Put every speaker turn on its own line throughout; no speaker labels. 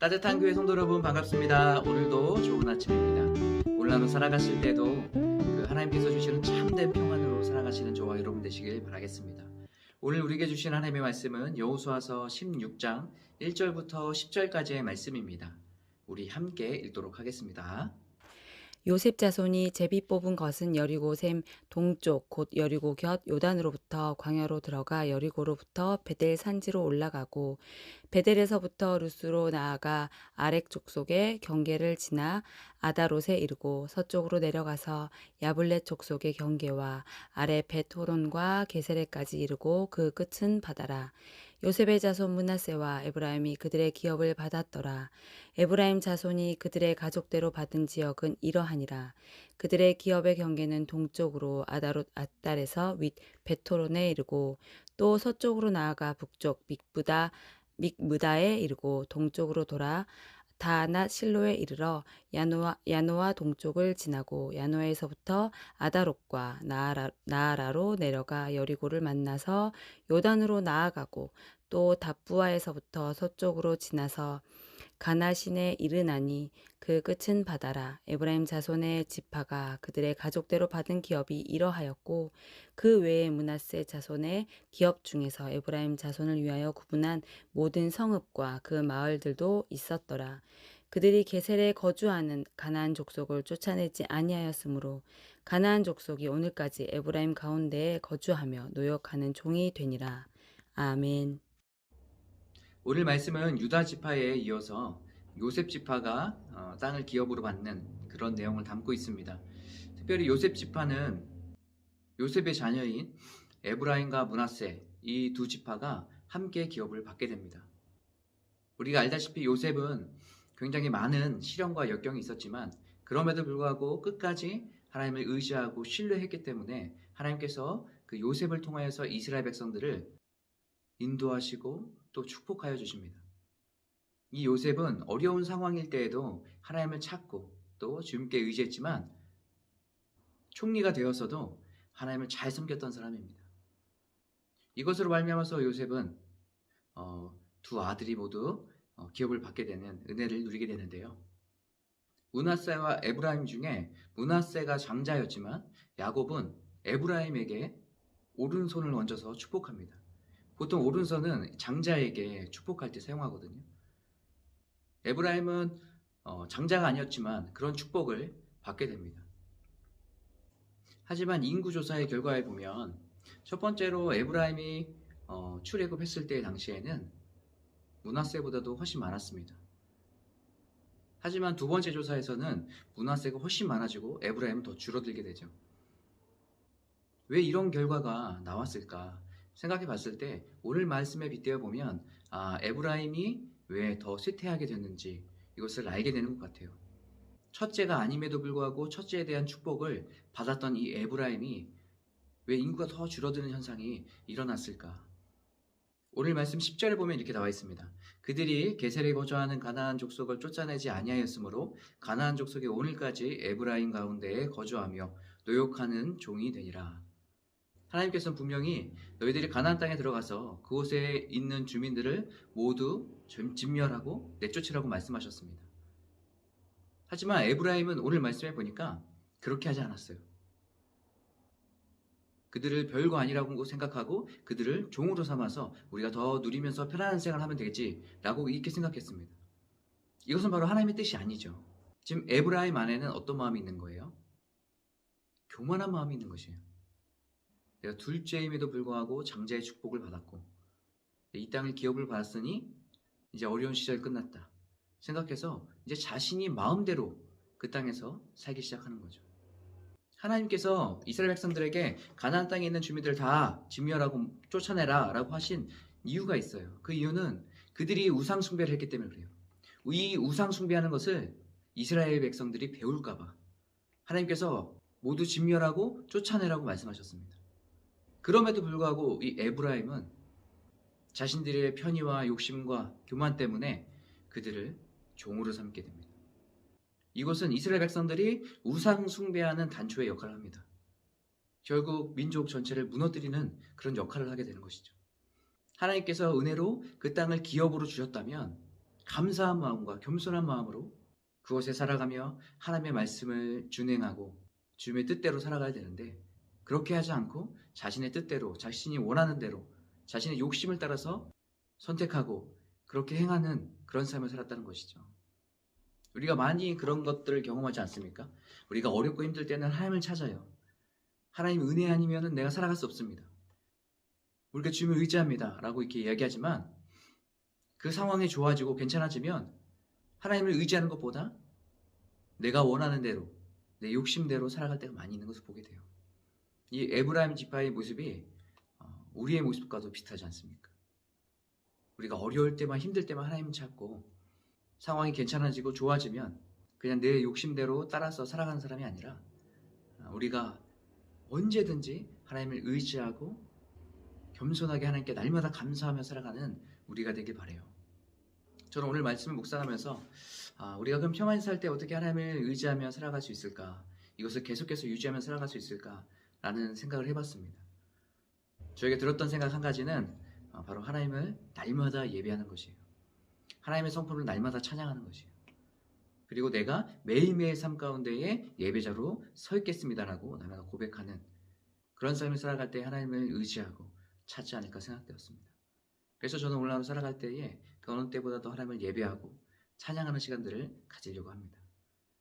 따뜻한 교회 성도 여러분 반갑습니다. 오늘도 좋은 아침입니다. 오늘 하루 살아가실 때도 그 하나님께서 주시는 참된 평안으로 살아가시는 저와 여러분 되시길 바라겠습니다. 오늘 우리에게 주신 하나님의 말씀은 여호수아서 16장 1절부터 10절까지의 말씀입니다. 우리 함께 읽도록 하겠습니다.
요셉 자손이 제비 뽑은 것은 여리고 샘 동쪽 곧 여리고 곁 요단으로부터 광야로 들어가 여리고로부터 베델 산지로 올라가고 베델에서부터 루스로 나아가 아렉 족속의 경계를 지나 아다롯에 이르고 서쪽으로 내려가서 야블렛 족속의 경계와 아래 벳호론과 게세레까지 이르고 그 끝은 바다라. 요셉의 자손 므낫세와 에브라임이 그들의 기업을 받았더라. 에브라임 자손이 그들의 가족대로 받은 지역은 이러하니라. 그들의 기업의 경계는 동쪽으로 아다롯 앗달에서 윗 베토론에 이르고 또 서쪽으로 나아가 북쪽 믹무다에 이르고 동쪽으로 돌아 다낫 실로에 이르러 야노아 동쪽을 지나고 야노에서부터 아다롯과 나아라로 내려가 여리고를 만나서 요단으로 나아가고 또 답부아에서부터 서쪽으로 지나서 가나신에 이르나니 그 끝은 바다라. 에브라임 자손의 지파가 그들의 가족대로 받은 기업이 이러하였고 그 외에 므낫세 자손의 기업 중에서 에브라임 자손을 위하여 구분한 모든 성읍과 그 마을들도 있었더라. 그들이 게셀에 거주하는 가나안 족속을 쫓아내지 아니하였으므로 가나안 족속이 오늘까지 에브라임 가운데에 거주하며 노역하는 종이 되니라. 아멘.
오늘 말씀은 유다 지파에 이어서 요셉 지파가 땅을 기업으로 받는 그런 내용을 담고 있습니다. 특별히 요셉 지파는 요셉의 자녀인 에브라임과 므낫세 이 두 지파가 함께 기업을 받게 됩니다. 우리가 알다시피 요셉은 굉장히 많은 시련과 역경이 있었지만 그럼에도 불구하고 끝까지 하나님을 의지하고 신뢰했기 때문에 하나님께서 그 요셉을 통하여서 이스라엘 백성들을 인도하시고 또 축복하여 주십니다. 이 요셉은 어려운 상황일 때에도 하나님을 찾고 또 주님께 의지했지만 총리가 되어서도 하나님을 잘 섬겼던 사람입니다. 이것으로 말미암아서 요셉은 두 아들이 모두 기업을 받게 되는 은혜를 누리게 되는데요. 므낫세와 에브라임 중에 므낫세가 장자였지만 야곱은 에브라임에게 오른손을 얹어서 축복합니다. 보통 오른손은 장자에게 축복할 때 사용하거든요. 에브라임은 장자가 아니었지만 그런 축복을 받게 됩니다. 하지만 인구조사의 결과에 보면 첫 번째로 에브라임이 출애굽했을 때 당시에는 므낫세보다도 훨씬 많았습니다. 하지만 두 번째 조사에서는 므낫세가 훨씬 많아지고 에브라임은 더 줄어들게 되죠. 왜 이런 결과가 나왔을까 생각해 봤을 때 오늘 말씀에 빗대어 보면 에브라임이 왜 더 쇠퇴하게 됐는지 이것을 알게 되는 것 같아요. 첫째가 아님에도 불구하고 첫째에 대한 축복을 받았던 이 에브라임이 왜 인구가 더 줄어드는 현상이 일어났을까? 오늘 말씀 10절에 보면 이렇게 나와 있습니다. 그들이 게셀에 거주하는 가나안 족속을 쫓아내지 아니하였으므로 가나안 족속이 오늘까지 에브라임 가운데에 거주하며 노역하는 종이 되니라. 하나님께서는 분명히 너희들이 가나안 땅에 들어가서 그곳에 있는 주민들을 모두 진멸하고 내쫓으라고 말씀하셨습니다. 하지만 에브라임은 오늘 말씀해 보니까 그렇게 하지 않았어요. 그들을 별거 아니라고 생각하고 그들을 종으로 삼아서 우리가 더 누리면서 편안한 생활을 하면 되겠지라고 이렇게 생각했습니다. 이것은 바로 하나님의 뜻이 아니죠. 지금 에브라임 안에는 어떤 마음이 있는 거예요? 교만한 마음이 있는 것이에요. 내가 둘째임에도 불구하고 장자의 축복을 받았고 이 땅을 기업을 받았으니 이제 어려운 시절 끝났다 생각해서 이제 자신이 마음대로 그 땅에서 살기 시작하는 거죠. 하나님께서 이스라엘 백성들에게 가나안 땅에 있는 주민들을 다 진멸하고 쫓아내라 라고 하신 이유가 있어요. 그 이유는 그들이 우상 숭배를 했기 때문에 그래요. 이 우상 숭배하는 것을 이스라엘 백성들이 배울까 봐 하나님께서 모두 진멸하고 쫓아내라고 말씀하셨습니다. 그럼에도 불구하고 이 에브라임은 자신들의 편의와 욕심과 교만 때문에 그들을 종으로 삼게 됩니다. 이것은 이스라엘 백성들이 우상 숭배하는 단초의 역할을 합니다. 결국 민족 전체를 무너뜨리는 그런 역할을 하게 되는 것이죠. 하나님께서 은혜로 그 땅을 기업으로 주셨다면 감사한 마음과 겸손한 마음으로 그곳에 살아가며 하나님의 말씀을 준행하고 주님의 뜻대로 살아가야 되는데, 그렇게 하지 않고 자신의 뜻대로, 자신이 원하는 대로, 자신의 욕심을 따라서 선택하고 그렇게 행하는 그런 삶을 살았다는 것이죠. 우리가 많이 그런 것들을 경험하지 않습니까? 우리가 어렵고 힘들 때는 하나님을 찾아요. 하나님 은혜 아니면 내가 살아갈 수 없습니다. 우리가 주님을 의지합니다 라고 이렇게 이야기하지만, 그 상황이 좋아지고 괜찮아지면 하나님을 의지하는 것보다 내가 원하는 대로, 내 욕심대로 살아갈 때가 많이 있는 것을 보게 돼요. 이 에브라임 지파의 모습이 우리의 모습과도 비슷하지 않습니까? 우리가 어려울 때만, 힘들 때만 하나님을 찾고, 상황이 괜찮아지고 좋아지면 그냥 내 욕심대로 따라서 살아가는 사람이 아니라, 우리가 언제든지 하나님을 의지하고 겸손하게 하나님께 날마다 감사하며 살아가는 우리가 되길 바라요. 저는 오늘 말씀을 묵상하면서 우리가 그럼 평안히 살 때 어떻게 하나님을 의지하며 살아갈 수 있을까? 이것을 계속해서 유지하며 살아갈 수 있을까? 라는 생각을 해봤습니다. 저에게 들었던 생각 한 가지는 바로 하나님을 날마다 예배하는 것이에요. 하나님의 성품을 날마다 찬양하는 것이에요. 그리고 내가 매일매일 삶 가운데에 예배자로 서 있겠습니다라고 날마다 고백하는 그런 삶을 살아갈 때 하나님을 의지하고 찾지 않을까 생각되었습니다. 그래서 저는 오늘 하루 살아갈 때에 그 어느 때보다도 하나님을 예배하고 찬양하는 시간들을 가지려고 합니다.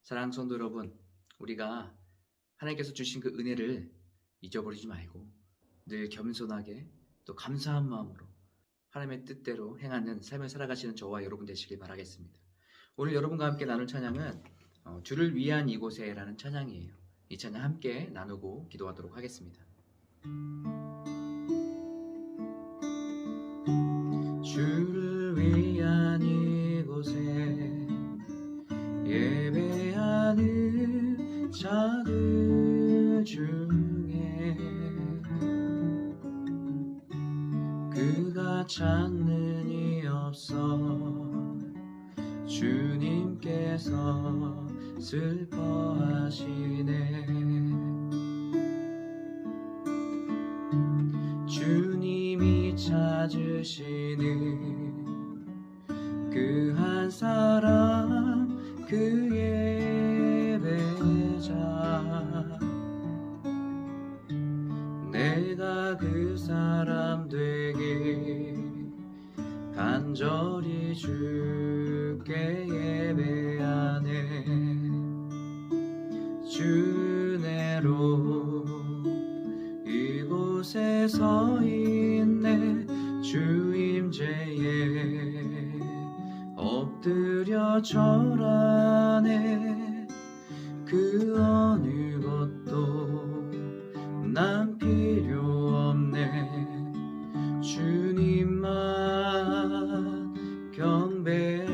사랑하는 성도 여러분, 우리가 하나님께서 주신 그 은혜를 잊어버리지 말고 늘 겸손하게 또 감사한 마음으로 하나님의 뜻대로 행하는 삶을 살아가시는 저와 여러분 되시길 바라겠습니다. 오늘 여러분과 함께 나눌 찬양은 주를 위한 이곳에라는 찬양이에요. 이 찬양 함께 나누고 기도하도록 하겠습니다. 주를 위한 이곳에 예배하는 자들 중에 그가 찾는 이 없어 주님께서 슬퍼하시네. 주님이 찾으시는 그 한 사람, 그 예배자, 내가 그 사람 되길 간절히 주께 예배하네. 주 은혜로 이곳에 서 있네. 주 임재에 엎드려 절하네. 그 어느 것도 난 필요 없네. 주님만 경배해.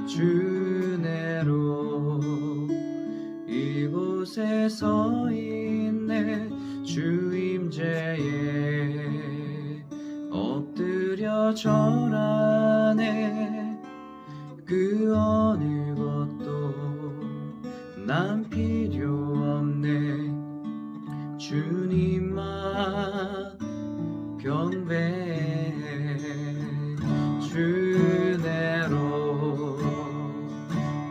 주 은혜로 이곳에 서 있네. 주 임재에 엎드려 절하네. 그 어느 것도 난 필요 없네. 주님만 경배해. 주 은혜로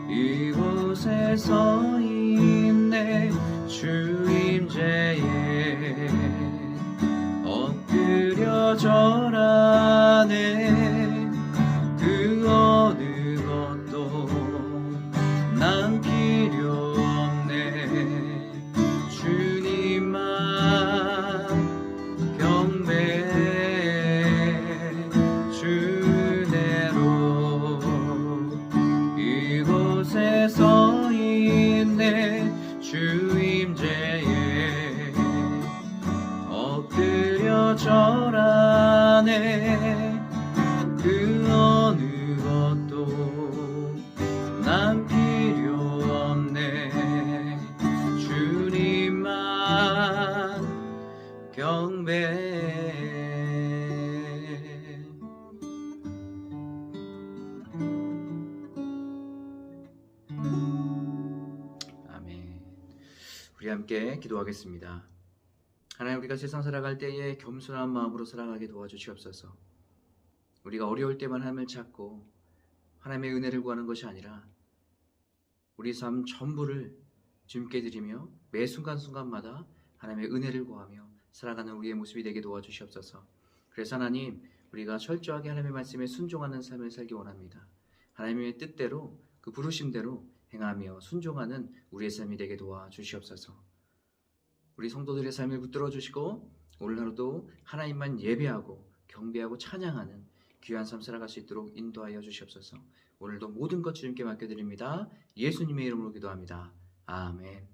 이곳에 서 있네. 주 임재에 엎드려 절하네. 그 어느 것도 난 필요 없네. 주님만 경배해. 주 은혜로 이곳에 서 있네. 주 임재에 엎드려 절하네. 그 어느 것도 난 필요 없네. 주님만 경배해. 아멘. 우리 함께 기도하겠습니다. 하나님, 우리가 세상 살아갈 때에 겸손한 마음으로 살아가게 도와주시옵소서. 우리가 어려울 때만 하나님을 찾고 하나님의 은혜를 구하는 것이 아니라 우리 삶 전부를 주님께 드리며 매 순간순간마다 하나님의 은혜를 구하며 살아가는 우리의 모습이 되게 도와주시옵소서. 그래서 하나님, 우리가 철저하게 하나님의 말씀에 순종하는 삶을 살기 원합니다. 하나님의 뜻대로 그 부르심대로 행하며 순종하는 우리의 삶이 되게 도와주시옵소서. 우리 성도들의 삶을 붙들어 주시고 오늘 하루도 하나님만 예배하고 경배하고 찬양하는 귀한 삶 살아갈 수 있도록 인도하여 주시옵소서. 오늘도 모든 것 주님께 맡겨드립니다. 예수님의 이름으로 기도합니다. 아멘.